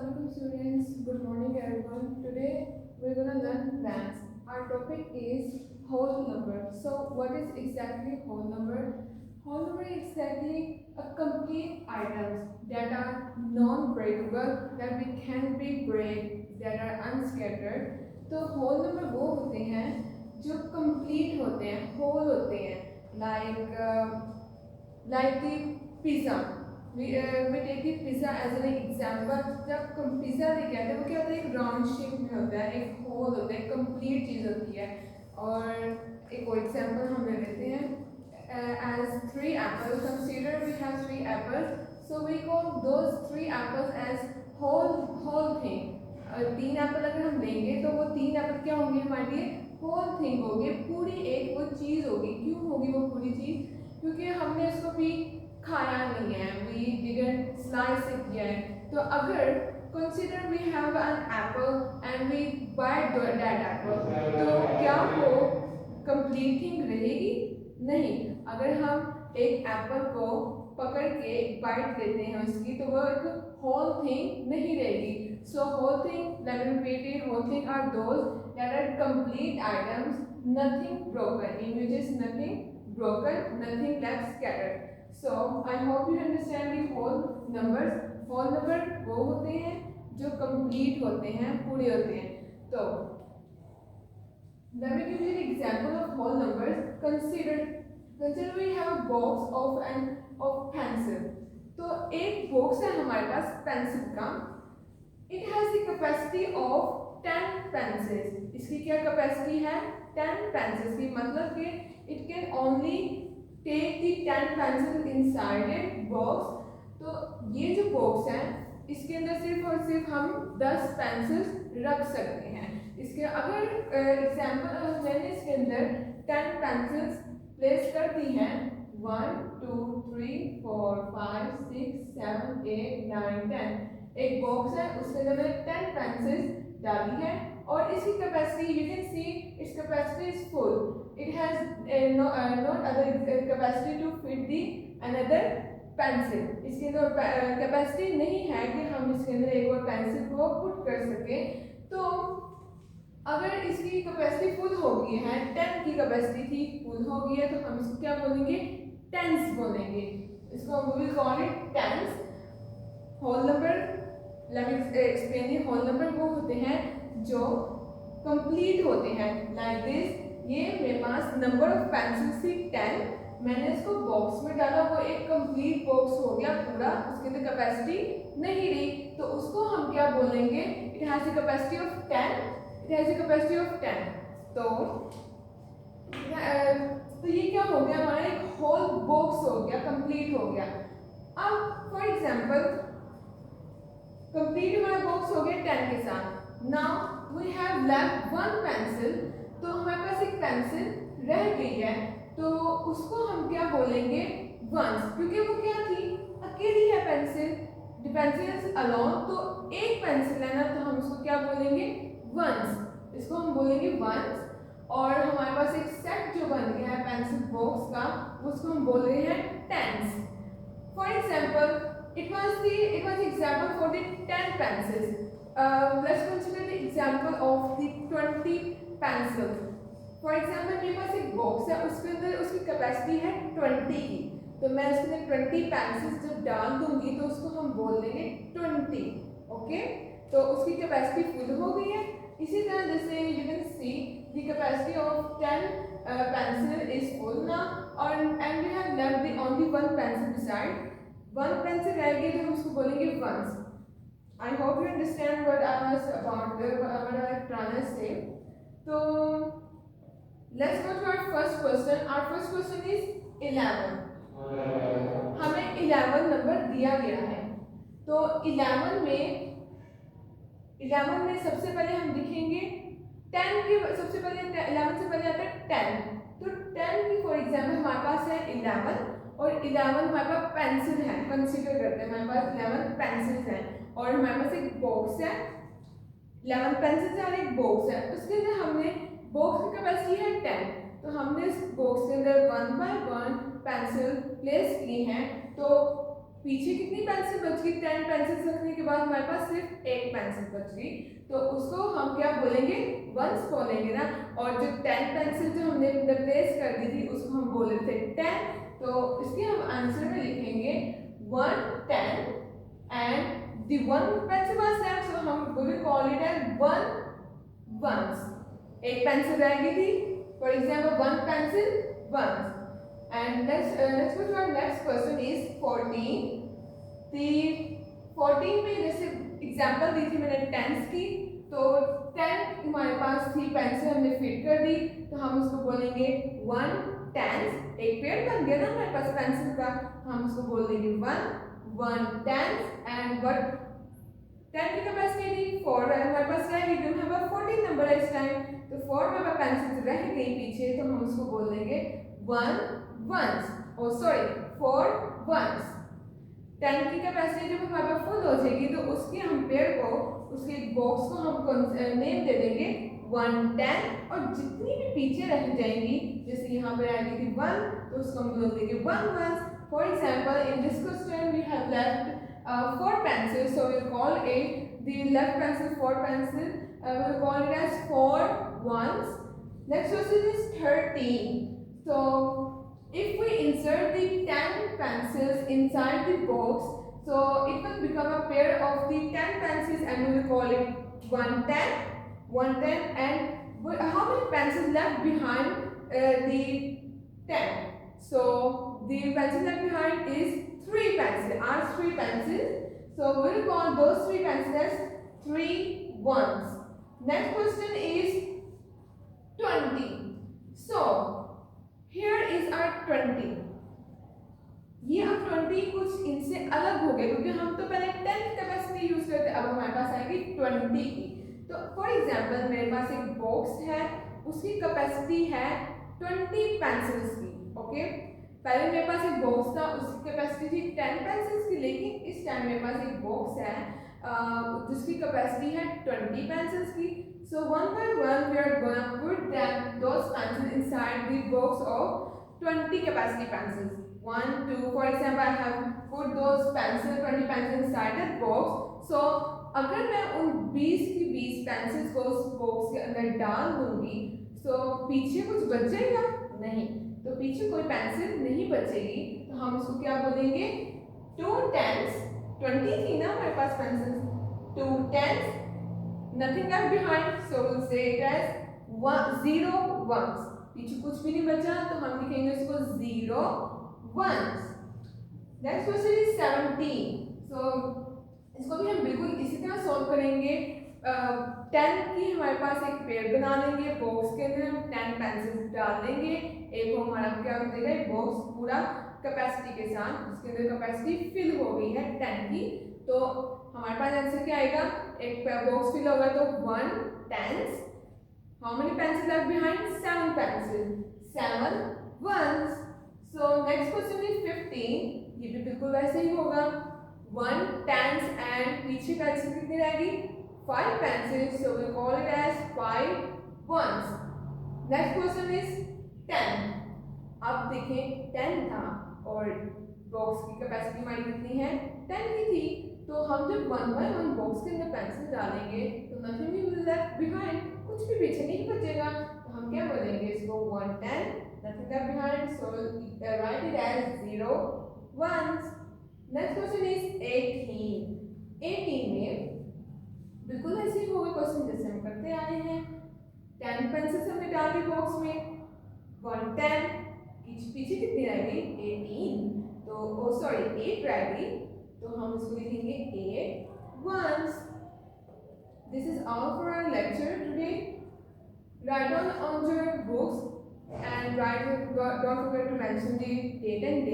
Assalamualaikum students, good morning everyone. Today we're gonna learn maths. Our topic is whole number. So what is exactly whole number? Whole number is exactly a complete items that are non-breakable, that we can be break, that are unscattered. तो whole number वो होते हैं जो complete होते हैं, whole होते हैं, like the pizza. We take the pizza as an example. जब पिज़्ज़ा लेके आते हैं वो क्या होता है, एक राउंड शेप में होता है, एक होल होता है, कंप्लीट चीज़ होती है. और एक और एग्जांपल हम ले लेते हैं. As 3 apples, consider we have 3 apples, so we call those 3 apples as whole thing. 3 Apple अगर हम लेंगे तो वो 3 एप्पल क्या होंगे हमारे लिए, होल थिंग होगी, पूरी एक वो चीज़ होगी. क्यों होगी वो पूरी चीज़? क्योंकि हमने उसको भी खाया नहीं है, we didn't slice it yet. तो अगर consider we have an apple and we bite that apple, तो क्या वो complete thing रहेगी? नहीं. अगर हम एक एप्पल को पकड़ के एक बाइट लेते हैं उसकी, तो वो एक whole thing नहीं रहेगी. So whole thing, let me repeat it, whole thing are those that are complete items, nothing broken, in which is nothing broken, nothing left scattered. So I hope you understand the whole numbers. whole number वो होते हैं जो complete होते हैं, पूरे होते हैं. तो let me give you an example of whole numbers. Consider we have a box of pencil. तो एक box है हमारे पास पेंसिल का. It has the capacity of 10 pencils. इसकी क्या कैपेसिटी है? 10 pencils की, मतलब कि it can only take the 10 pencils inside it box. तो ये जो बॉक्स है इसके अंदर सिर्फ और सिर्फ हम 10 पेंसिल्स रख सकते हैं. इसके अगर एग्जांपल मैंने इसके अंदर 10 पेंसिल्स प्लेस कर दी हैं, 1 2 3 4 5 6 7 8 9 10. एक बॉक्स है उसके अंदर मैंने 10 पेंसिल्स डाली है और इसकी capacity you can see its capacity is full. It has not other capacity to fit the another pencil. इसके अंदर कैपेसिटी नहीं है कि हम इसके अंदर एक और पेंसिल को पुट कर सके. तो अगर इसकी कैपेसिटी फुल हो गई है, 10 की कैपेसिटी थी, फुल हो गई है, तो हम इसको क्या बोलेंगे? टेंस बोलेंगे. इसको हम will call it tens. Whole number, let me explain it. Whole number वो होते हैं जो कंप्लीट होते हैं, लाइक दिस. ये मेरे पास नंबर ऑफ पेंसिल्स थी 10, मैंने इसको बॉक्स में डाला, वो एक कंप्लीट बॉक्स हो गया पूरा, उसके अंदर कैपेसिटी नहीं रही, तो उसको हम क्या बोलेंगे? It has the capacity of 10. It has the capacity of 10. तो ये क्या हो गया, हमारा एक होल बॉक्स हो गया, कंप्लीट हो गया. अब फॉर एग्जांपल कंप्लीट हमारा बॉक्स हो गया 10 के साथ. Now we have left one pencil. तो हमारे पास एक पेंसिल रह गई है, तो उसको हम क्या बोलेंगे? वंस. क्योंकि वो क्या थी, अकेली है pencil, the pencil is alone. तो एक पेंसिल है ना, तो हम इसको क्या बोलेंगे? वंस. इसको हम बोलेंगे वंस. और हमारे पास एक सेट जो बन गया है पेंसिल बॉक्स का, उसको हम बोल रहे हैं tens. For example it was example for the 10 pencils. Let's consider the example of the 20 pencils. For example मेरे पास एक बॉक्स है, उसके अंदर उसकी कैपेसिटी है 20 की, तो मैं उसके अंदर 20 पेंसिल्स जब डाल दूंगी तो उसको हम बोल देंगे 20. ओके, तो उसकी कैपेसिटी फुल हो गई है. इसी तरह जैसे you can see the capacity of 10 pencil is full now, और and we have left the only one pencil beside. One pencil रह गई तो हम उसको बोलेंगे once. I hope you understand what I was about what I trying to say. तो let's go to our first question. Our first question is 11. हमें 11 number दिया गया है. तो 11 में सबसे पहले हम लिखेंगे 10 की. सबसे पहले 11 से पहले आता है 10. तो 10 की फॉर एग्जांपल हमारे पास है 11, और 11 हमारे पास पेंसिल है. कंसीडर करते हैं हमारे पास 11 पेंसिल्स हैं, और हमारे पास एक बॉक्स है. 11 पेंसिल्स है और एक बॉक्स है. उसके अंदर हमने बॉक्स की कैपेसिटी है 10, तो हमने इस बॉक्स के अंदर 1 by 1 पेंसिल प्लेस की हैं. तो पीछे कितनी पेंसिल बच गई? 10 पेंसिल रखने के बाद हमारे पास सिर्फ एक पेंसिल बच गई, तो उसको हम क्या बोलेंगे? वंस बोलेंगे ना। और जो 10 पेंसिल जो हमने रिप्लेस कर दी थी उसको हम बोले थे 10, तो इसके हम आंसर में लिखेंगे 1 10 and the one pencil was left, so हम will call it as 1 ones. एक पेंसिल रह गई थी, for example 1 pencil ones. And let's go to our next question is 14. the 14 में जैसे एग्जांपल दी थी मैंने टेंस की, तो 10 हमारे पास थी पेंसिल, हमने फिट कर दी, तो हम उसको बोलेंगे 1 टेंस। एक पेड़ बन गया ना हमारे पास पेंसिल का, हम उसको बोल देंगे 1 टेंस। एंड व्हाट 10 की कैपेसिटी थी 4 हमारे पास रह गई, क्योंकि हमारे 14 नंबर है इस टाइम, तो 4 में हमारे पेंसिल रह गई पीछे, तो हम उसको बोल देंगे 1 वंस, ओ सॉरी 4 वंस। 10 की कैपेसिटी जब हमारे पास फुल हो जाएगी तो उसके हम पेड़ को, उसके बॉक्स को हम नेम दे देंगे 1 10, और जितनी भी पीछे रह जाएंगी, जैसे यहाँ पे आएगी थी 1, तो उसको हम बोल देंगे 1 ones. For example in this question we have left 4 pencils, so we'll call it the left pencil 4 pencil, we'll call it as 4 ones. Next question is 13. So if we insert the 10 pencils inside the box, so it will become a pair of the 10 pencils and we will call it 110, and how many pencils left behind the 10? So the pencil left behind is 3 pencils, are 3 pencils, so we'll call those 3 pencils as 3 ones. Next question is 20. So here is our 20. ये अब 20 कुछ इनसे अलग हो गए, क्योंकि हम तो पहले 10 की कैपेसिटी यूज करते, अब हमारे पास आएगी 20 की। तो फॉर एग्जाम्पल मेरे पास एक बॉक्स है, उसकी कैपेसिटी है 20 पेंसिल्स की, ओके। पहले मेरे पास एक बॉक्स था, उसकी कैपेसिटी थी 10 पेंसिल्स की, लेकिन इस टाइम मेरे पास एक बॉक्स है जिसकी कैपेसिटी है 20 पेंसिल्स की। So one by one we are gonna put those pencils inside the box of 20 capacity pencils. 1, 2, for example, I have put those 20 pencils inside that box. So अगर मैं उन 20 की 20 पेंसिल्स को उस बॉक्स के अंदर डाल दूंगी, तो पीछे कुछ बच जाएगा? नहीं, तो पीछे कोई पेंसिल नहीं बचेगी, तो हम उसको क्या बोलेंगे? 2 10s, 20 थी ना हमारे पास pencils, 2 10s, nothing left behind, so we'll say it as 0 ones. पीछे कुछ भी नहीं बचा, तो हम लिखेंगे इसको 0 ones. Next question is 17. So इसको भी हम बिल्कुल इसी तरह सॉल्व करेंगे। 10 की हमारे पास एक पेड़ बना लेंगे, बॉक्स के अंदर हम 10 पेंसिल्स डाल देंगे, एक हमारा क्या हो जाएगा, बॉक्स पूरा कैपेसिटी के साथ, उसके अंदर कैपेसिटी फिल हो गई है 10 की, तो हमारे पास आंसर क्या आएगा? एक बॉक्स फिल होगा तो 1 10s. How many pencil left behind? 7 pencil, 7 ones. So next question is 15. ये भी बिल्कुल वैसे ही होगा, 1 10s एंड पीछे पेंसिल कितनी रहेगी? 5 pencils, so we call it as 5 ones. Next question is 10. अब देखें 10 था और बॉक्स की कैपेसिटी हमारी कितनी है? 10 की थी, तो हम जब 1 by 1 बॉक्स के अंदर पेंसिल डालेंगे तो nothing will be left behind, कुछ भी पीछे नहीं बचेगा, तो हम क्या बोलेंगे इसको? 1 10, nothing left behind, so write it as 0 ones. Next question is 18. 18 में बिल्कुल ऐसे ही होगा क्वेश्चन जैसे हम करते आए हैं। 10 पेंसिल्स हमने डाली बॉक्स में, 1 10, पीछे कितनी रह गई? 18, तो सॉरी 8 रह गई, तो हम इसको लिखेंगे 8 ones. This is all for our lecture today. Write on your books and don't forget to mention the date and day.